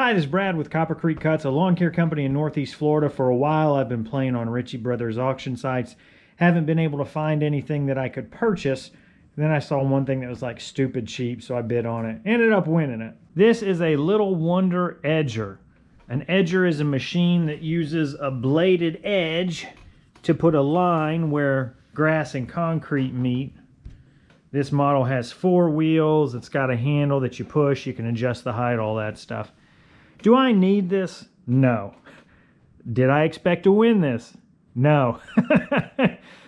Hi, this is Brad with Copper Creek Cuts, a lawn care company in Northeast Florida. For a while, I've been playing on Ritchie Brothers auction sites. Haven't been able to find anything that I could purchase. Then I saw one thing that was like stupid cheap, so I bid on it. Ended up winning it. This is a LittleWonderPower Edger. An edger is a machine that uses a bladed edge to put a line where grass and concrete meet. This model has 4 wheels. It's got a handle that you push. You can adjust the height, all that stuff. Do I need this? No. Did I expect to win this? No.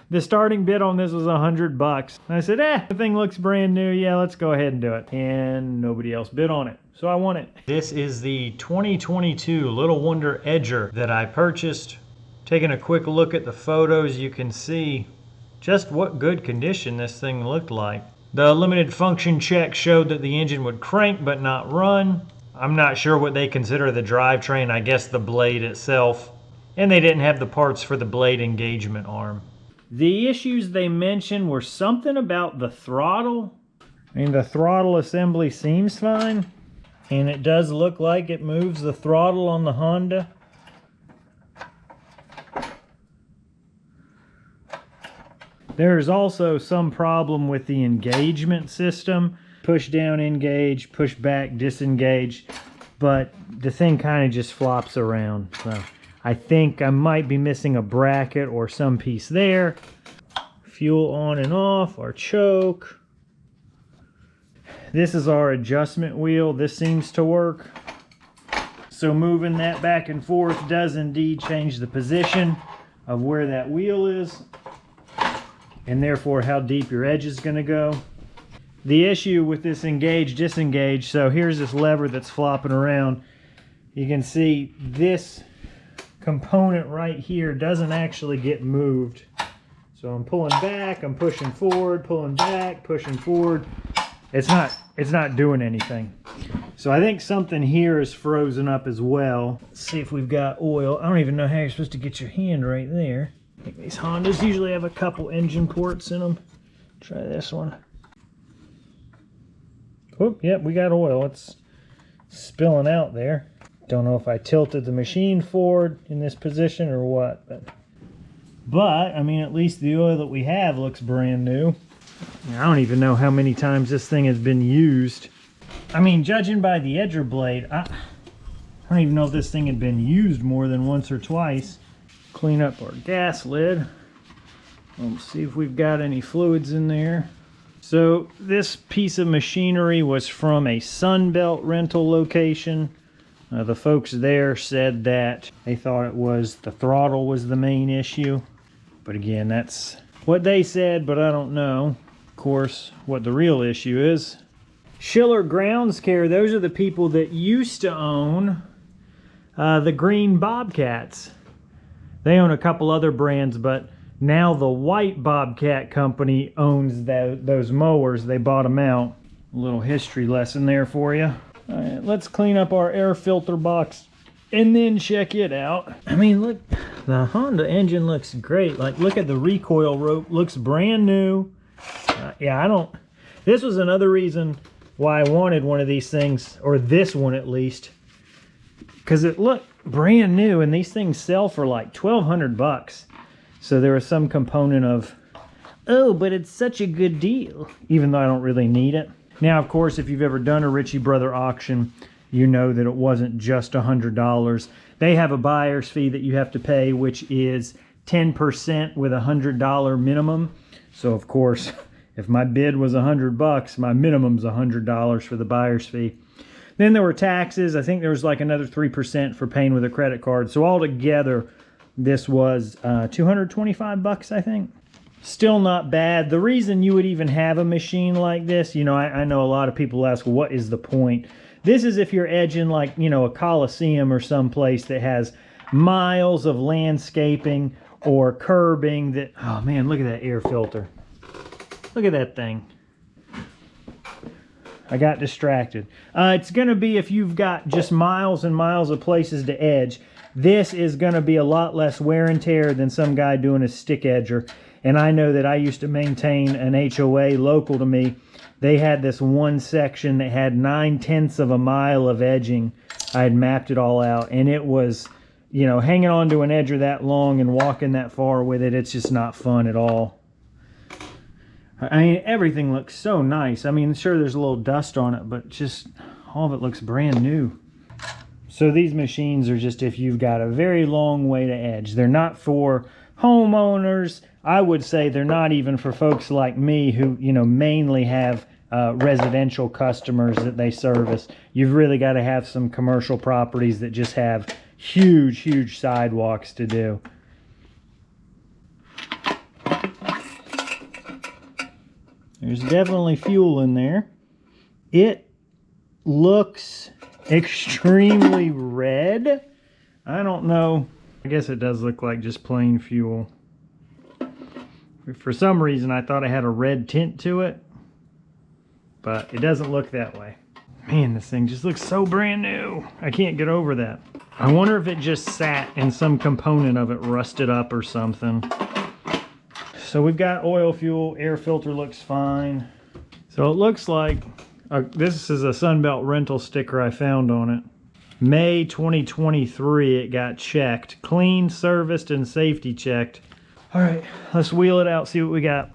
The starting bid on this was $100. I said, the thing looks brand new. Yeah, let's go ahead and do it. And nobody else bid on it, so I won it. This is the 2022 LittleWonderPower Edger that I purchased. Taking a quick look at the photos, you can see just what good condition this thing looked like. The limited function check showed that the engine would crank but not run. I'm not sure what they consider the drivetrain, I guess the blade itself. And they didn't have the parts for the blade engagement arm. The issues they mentioned were something about the throttle. I mean, the throttle assembly seems fine. And it does look like it moves the throttle on the Honda. There's also some problem with the engagement system. Push down, engage, push back, disengage. But the thing kind of just flops around. So I think I might be missing a bracket or some piece there. Fuel on and off, our choke. This is our adjustment wheel. This seems to work. So moving that back and forth does indeed change the position of where that wheel is, and therefore how deep your edge is going to go. The issue with this engage, disengage, so here's this lever that's flopping around. You can see this component right here doesn't actually get moved. So I'm pulling back, I'm pushing forward, pulling back, pushing forward. It's not doing anything. So I think something here is frozen up as well. Let's see if we've got oil. I don't even know how you're supposed to get your hand right there. I think these Hondas usually have a couple engine ports in them. Try this one. Oh, yep, we got oil. It's spilling out there. Don't know if I tilted the machine forward in this position or what. But I mean, at least the oil that we have looks brand new. I don't even know how many times this thing has been used. I mean, judging by the edger blade, I don't even know if this thing had been used more than once or twice. Clean up our gas lid. Let's see if we've got any fluids in there. So this piece of machinery was from a Sunbelt rental location. The folks there said that they thought it was the throttle was the main issue. But again, that's what they said, but I don't know, of course, what the real issue is. Schiller Grounds Care, those are the people that used to own the green Bobcats. They own a couple other brands, but now the white Bobcat company owns those mowers. They bought them out. A little history lesson there for you. All right, let's clean up our air filter box and then check it out. I mean, look, the Honda engine looks great. Like, look at the recoil rope. Looks brand new. Yeah, this was another reason why I wanted one of these things, or this one at least, because it looked brand new, and these things sell for like $1,200. So there was some component of, oh, but it's such a good deal, even though I don't really need it. Now, of course, if you've ever done a Ritchie Brother auction, you know that it wasn't just $100. They have a buyer's fee that you have to pay, which is 10% with a $100 minimum. So, of course, if my bid was $100, my minimum's $100 for the buyer's fee. Then there were taxes. I think there was like another 3% for paying with a credit card. So altogether, this was $225, I think. Still not bad. The reason you would even have a machine like this, you know, I know a lot of people ask, what is the point? This is if you're edging like, you know, a Coliseum or someplace that has miles of landscaping or curbing that, oh man, look at that air filter. Look at that thing. I got distracted. It's going to be if you've got just miles and miles of places to edge. This is going to be a lot less wear and tear than some guy doing a stick edger. And I know that I used to maintain an HOA local to me they had this one section that had 9/10 of a mile of edging. I had mapped it all out, and it was, you know, hanging onto an edger that long and walking that far with it, it's just not fun at all. I mean, everything looks so nice. I mean, sure, there's a little dust on it, but just all of it looks brand new. So these machines are just if you've got a very long way to edge. They're not for homeowners. I would say they're not even for folks like me who, you know, mainly have residential customers that they service. You've really got to have some commercial properties that just have huge sidewalks to do. There's definitely fuel in there. It looks extremely red. I don't know. I guess it does look like just plain fuel. For some reason I thought it had a red tint to it, but it doesn't look that way. Man, this thing just looks so brand new. I can't get over that. I wonder if it just sat and some component of it rusted up or something. So we've got oil, fuel, air filter looks fine. So it looks like, this is a Sunbelt rental sticker I found on it. May 2023 it got checked. Clean, serviced, and safety checked. All right, let's wheel it out, see what we got.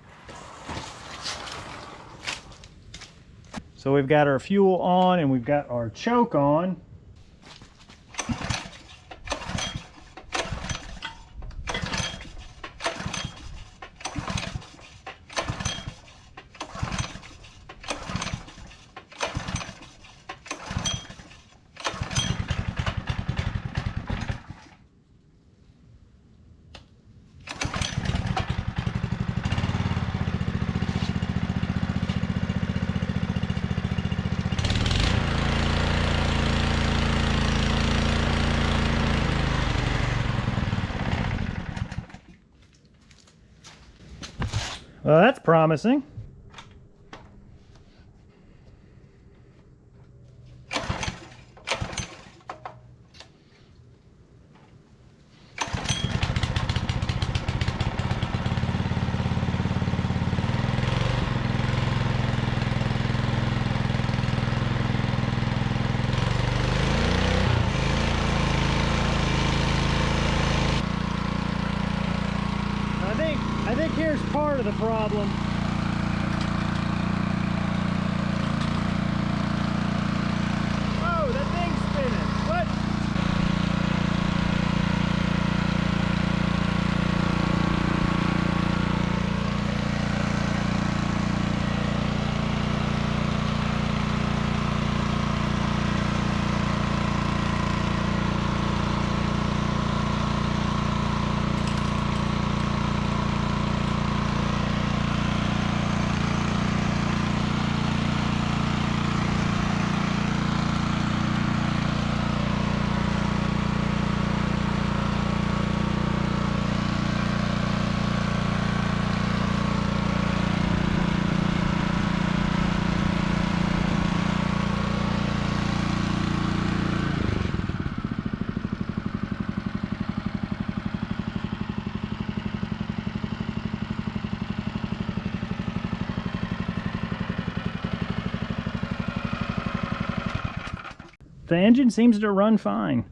So we've got our fuel on and we've got our choke on. Well, that's promising. I think here's part of the problem. Oh, that thing's spinning. What? The engine seems to run fine.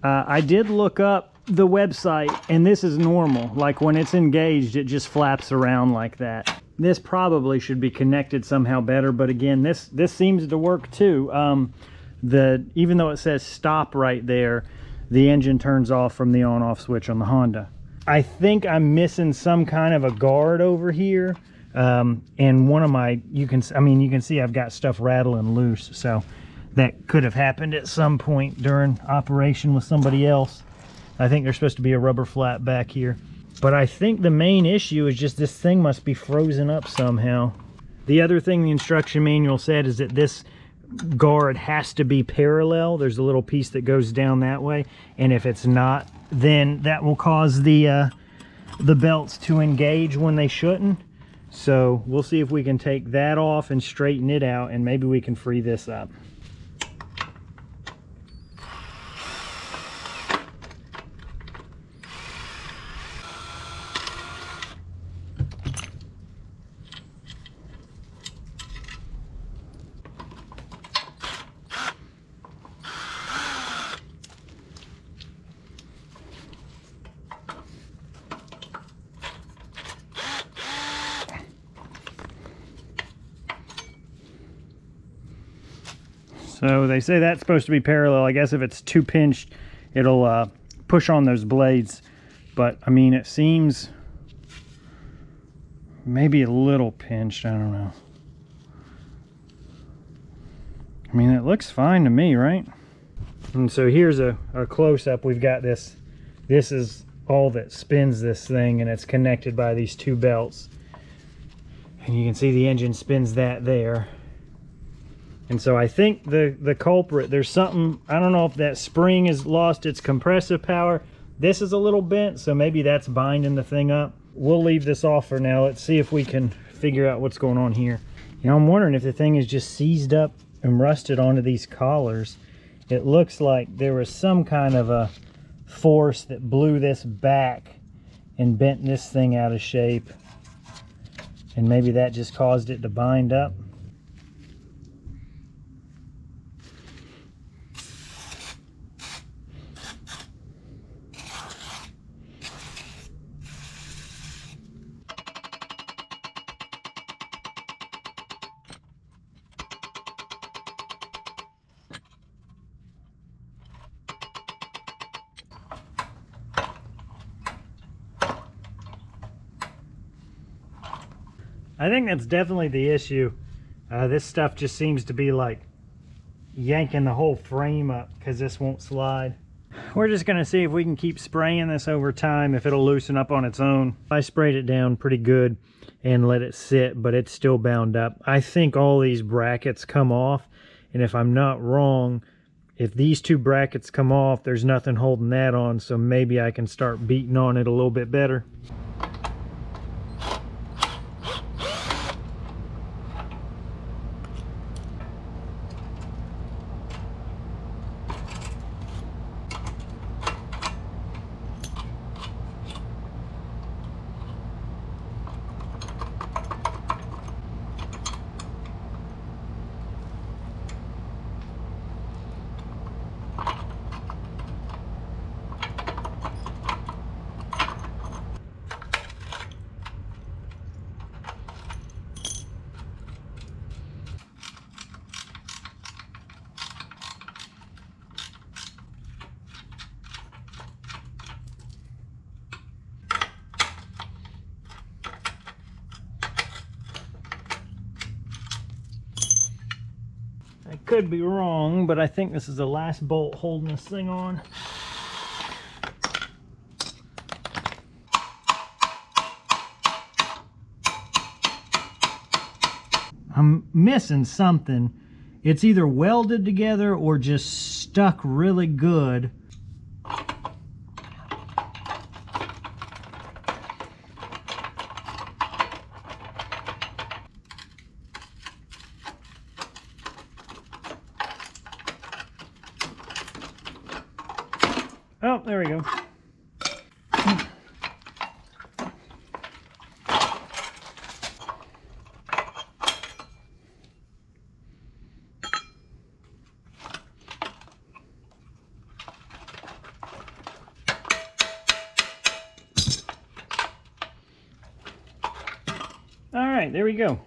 I did look up the website, and this is normal. Like when it's engaged, it just flaps around like that. This probably should be connected somehow better, but again, this seems to work too. Even though it says stop right there, the engine turns off from the on-off switch on the Honda. I think I'm missing some kind of a guard over here, and one of my, you can see I've got stuff rattling loose, so that could have happened at some point during operation with somebody else. I think there's supposed to be a rubber flat back here. But I think the main issue is just this thing must be frozen up somehow. The other thing the instruction manual said is that this guard has to be parallel. There's a little piece that goes down that way, and if it's not, then that will cause the belts to engage when they shouldn't. So we'll see if we can take that off and straighten it out, and maybe we can free this up. So they say that's supposed to be parallel. I guess if it's too pinched, it'll push on those blades. But I mean, it seems maybe a little pinched. I don't know. I mean, it looks fine to me, right? And so here's a close-up. We've got this. This is all that spins this thing, and it's connected by these two belts. And you can see the engine spins that there. And so I think the culprit, there's something, I don't know if that spring has lost its compressive power. This is a little bent, so maybe that's binding the thing up. We'll leave this off for now. Let's see if we can figure out what's going on here. You know, I'm wondering if the thing is just seized up and rusted onto these collars. It looks like there was some kind of a force that blew this back and bent this thing out of shape. And maybe that just caused it to bind up. I think that's definitely the issue. This stuff just seems to be like yanking the whole frame up because this won't slide. We're just going to see if we can keep spraying this over time, if it'll loosen up on its own. I sprayed it down pretty good and let it sit, but it's still bound up. I think all these brackets come off, and if I'm not wrong, if these two brackets come off, there's nothing holding that on, so maybe I can start beating on it a little bit better. I could be wrong, but I think this is the last bolt holding this thing on. I'm missing something. It's either welded together or just stuck really good. Oh, there we go. All right, there we go.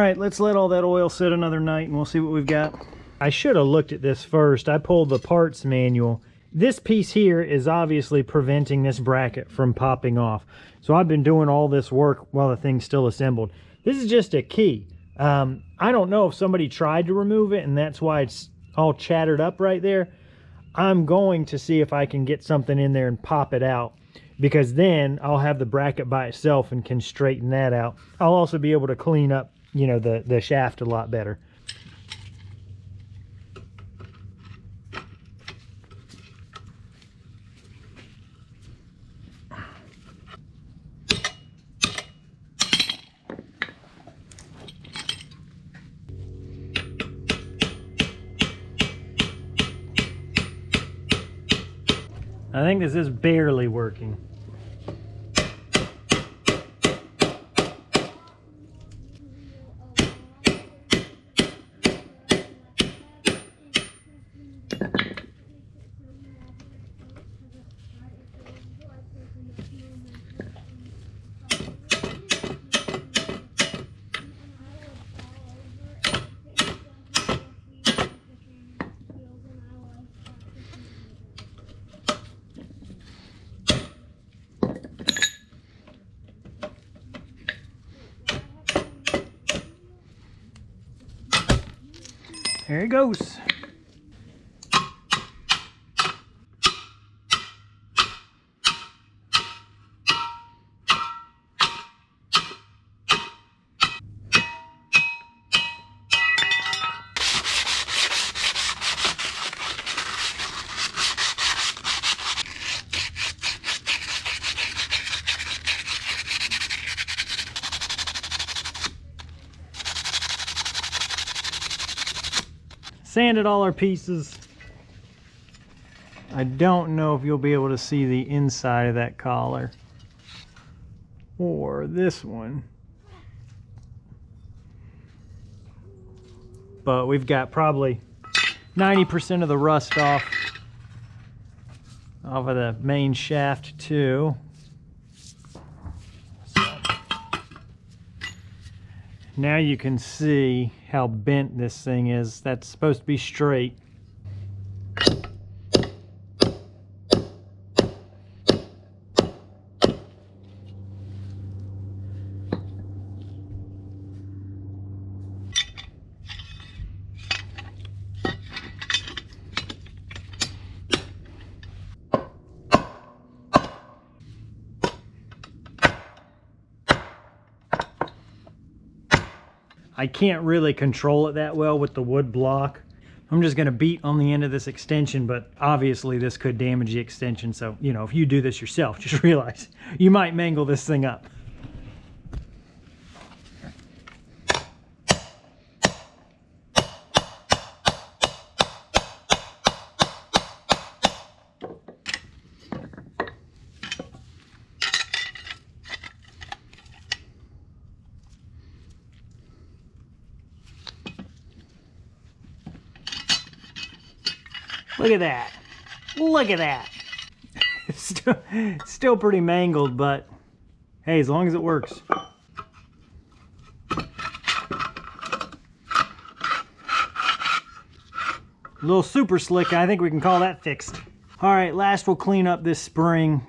All right, let's let all that oil sit another night and we'll see what we've got. I should have looked at this first. I pulled the parts manual. This piece here is obviously preventing this bracket from popping off. So I've been doing all this work while the thing's still assembled. This is just a key. I don't know if somebody tried to remove it and that's why it's all chattered up right there. I'm going to see if I can get something in there and pop it out, because then I'll have the bracket by itself and can straighten that out. I'll also be able to clean up, you know, the shaft a lot better. I think this is barely working. There it goes. Sanded all our pieces. I don't know if you'll be able to see the inside of that collar or this one, but we've got probably 90% of the rust off of the main shaft too. Now you can see how bent this thing is. That's supposed to be straight. I can't really control it that well with the wood block. I'm just gonna beat on the end of this extension, but obviously this could damage the extension. So, you know, if you do this yourself, just realize you might mangle this thing up. Look at that. Look at that. It's still pretty mangled, but hey, as long as it works. A little super slick, I think we can call that fixed. All right, last we'll clean up this spring.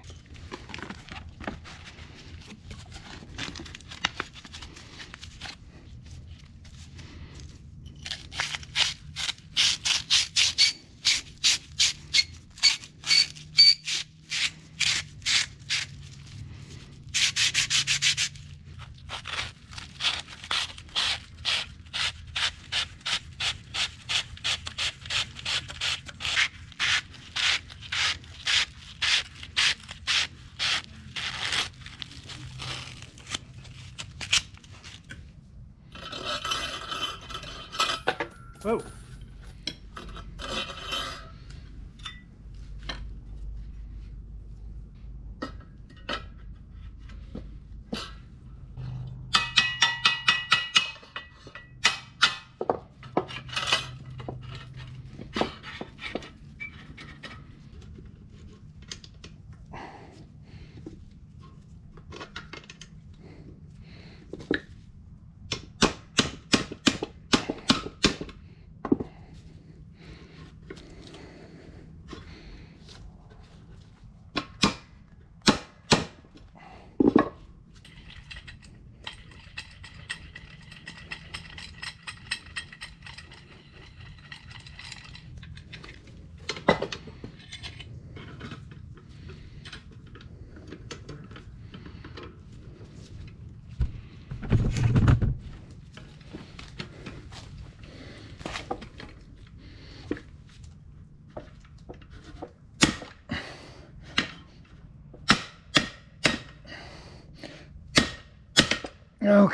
Whoa.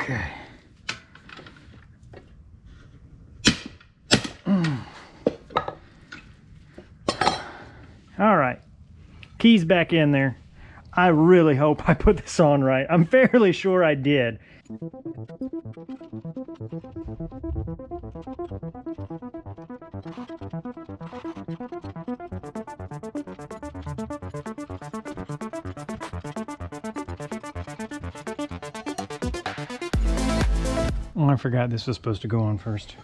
Okay. All right, keys back in there. I really hope I put this on right. I'm fairly sure I did. Oh, I forgot this was supposed to go on first.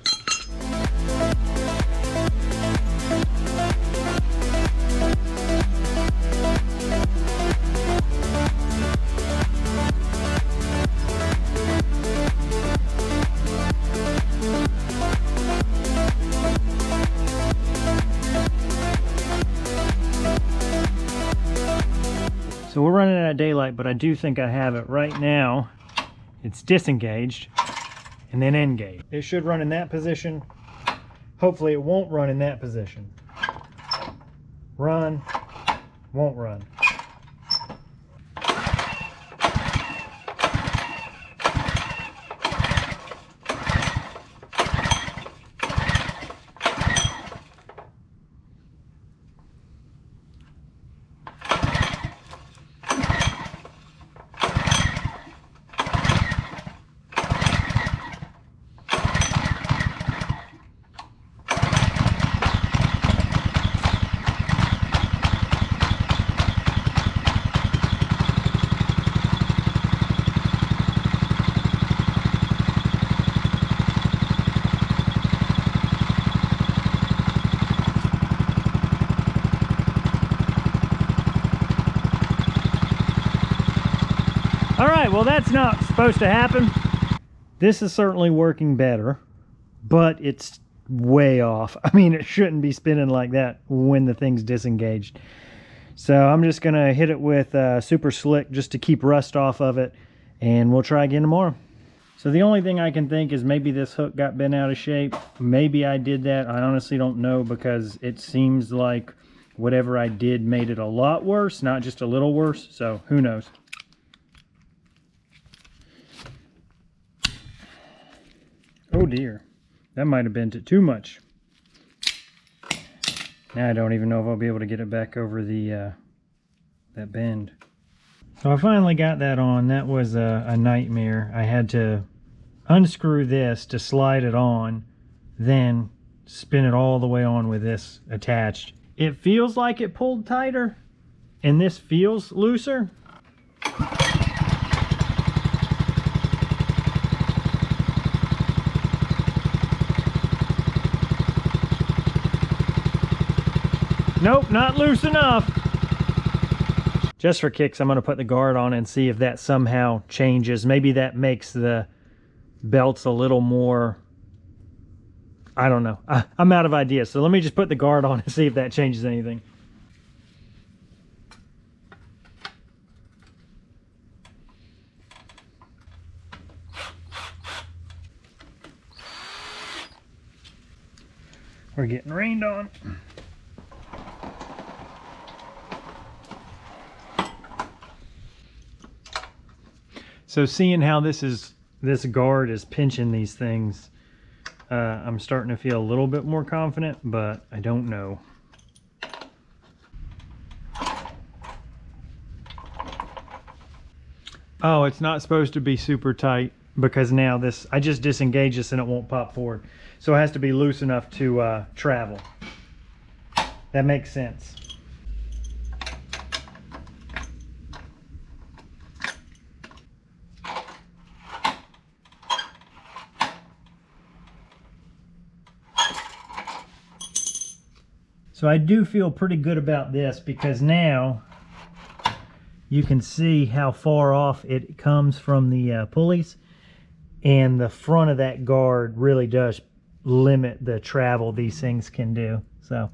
So we're running out of daylight, but I do think I have it right now. It's disengaged and then engaged. It should run in that position. Hopefully it won't run in that position. Run, won't run. All right, well, that's not supposed to happen. This is certainly working better, but it's way off. I mean, it shouldn't be spinning like that when the thing's disengaged. So I'm just gonna hit it with Super Slick just to keep rust off of it, and we'll try again tomorrow. So the only thing I can think is maybe this hook got bent out of shape. Maybe I did that. I honestly don't know, because it seems like whatever I did made it a lot worse, not just a little worse. So who knows? Oh dear, that might have bent it too much. Now I don't even know if I'll be able to get it back over the that bend. So I finally got that on. That was a nightmare. I had to unscrew this to slide it on, then spin it all the way on with this attached. It feels like it pulled tighter, and this feels looser. Nope, not loose enough. Just for kicks, I'm going to put the guard on and see if that somehow changes. Maybe that makes the belts a little more, I don't know. I'm out of ideas. So let me just put the guard on and see if that changes anything. We're getting rained on. So seeing how this guard is pinching these things, I'm starting to feel a little bit more confident, but I don't know. Oh, it's not supposed to be super tight, because now I just disengage this and it won't pop forward. So it has to be loose enough to travel. That makes sense. So I do feel pretty good about this, because now you can see how far off it comes from the pulleys, and the front of that guard really does limit the travel these things can do. So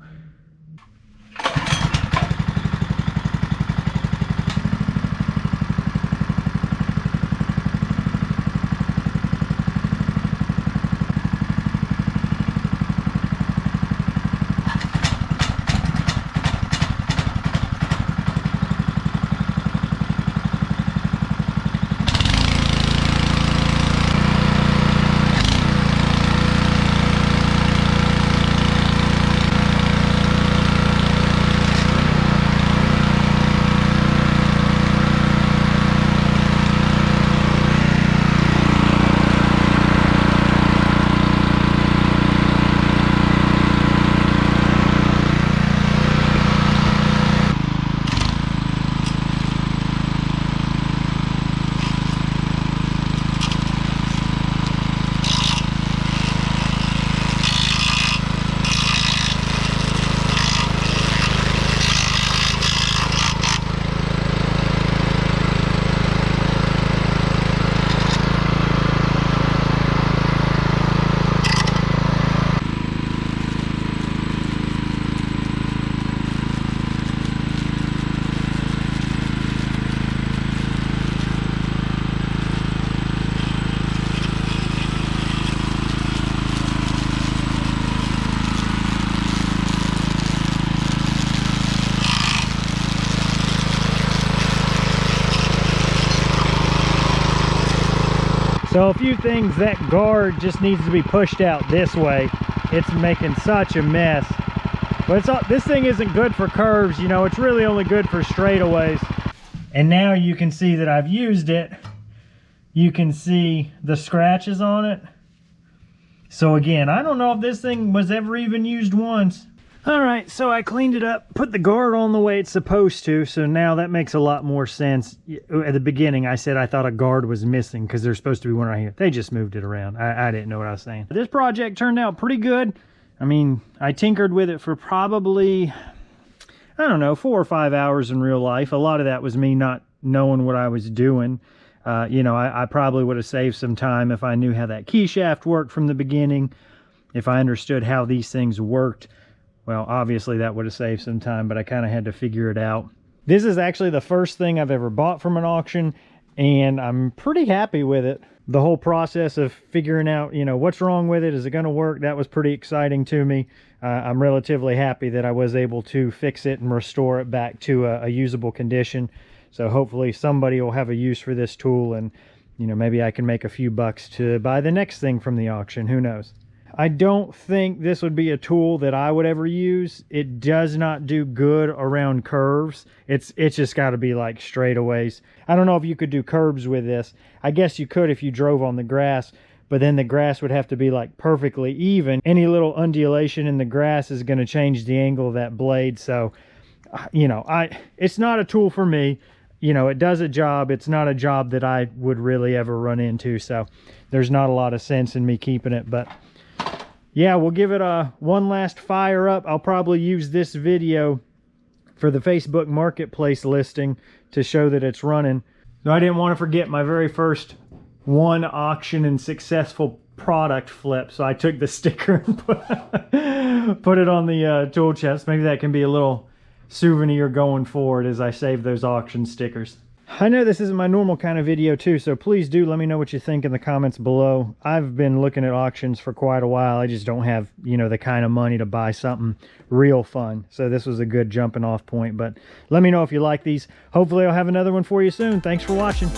So a few things, that guard just needs to be pushed out this way. It's making such a mess. But this thing isn't good for curves, you know, it's really only good for straightaways. And now you can see that I've used it. You can see the scratches on it. So again, I don't know if this thing was ever even used once. All right, so I cleaned it up, put the guard on the way it's supposed to, so now that makes a lot more sense. At the beginning, I said I thought a guard was missing because there's supposed to be one right here. They just moved it around. I didn't know what I was saying. This project turned out pretty good. I mean, I tinkered with it for probably, I don't know, 4 or 5 hours in real life. A lot of that was me not knowing what I was doing. You know, I probably would have saved some time if I knew how that key shaft worked from the beginning, if I understood how these things worked. Well, obviously that would have saved some time, but I kind of had to figure it out. This is actually the first thing I've ever bought from an auction, and I'm pretty happy with it. The whole process of figuring out, you know, what's wrong with it, is it going to work, that was pretty exciting to me. I'm relatively happy that I was able to fix it and restore it back to a usable condition. So hopefully somebody will have a use for this tool, and, you know, maybe I can make a few bucks to buy the next thing from the auction. Who knows? I don't think this would be a tool that I would ever use. It does not do good around curves. It's just got to be like straightaways. I don't know if you could do curves with this. I guess you could if you drove on the grass, but then the grass would have to be like perfectly even. Any little undulation in the grass is going to change the angle of that blade. So, you know, it's not a tool for me. You know, it does a job. It's not a job that I would really ever run into. So there's not a lot of sense in me keeping it, but yeah, we'll give it one last fire up. I'll probably use this video for the Facebook Marketplace listing to show that it's running. So I didn't want to forget my very first one auction and successful product flip. So I took the sticker and put it on the tool chest. Maybe that can be a little souvenir going forward as I save those auction stickers. I know this isn't my normal kind of video too, so please do let me know what you think in the comments below. I've been looking at auctions for quite a while. I just don't have, you know, the kind of money to buy something real fun. So this was a good jumping off point, but let me know if you like these. Hopefully I'll have another one for you soon. Thanks for watching.